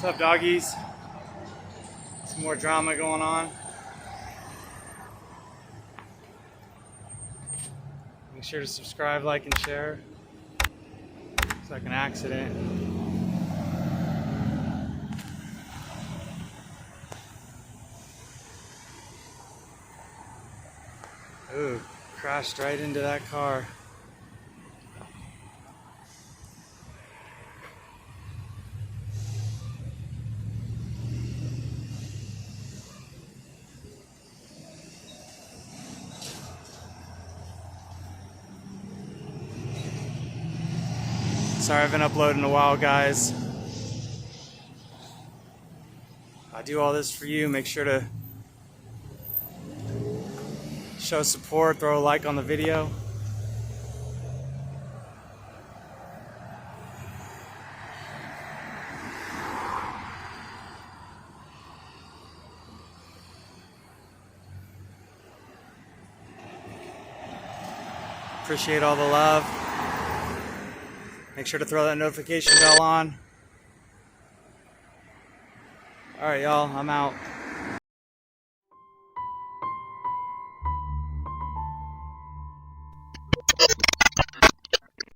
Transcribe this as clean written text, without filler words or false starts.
What's up, doggies? Some more drama going on. Make sure to subscribe, like, and share. Looks like an accident. Ooh, crashed right into that car. Sorry, I've been uploading a while, guys. I do all this for you. Make sure to show support, throw a like on the video. Appreciate all the love. Make sure to throw that notification bell on. Alright, y'all, I'm out.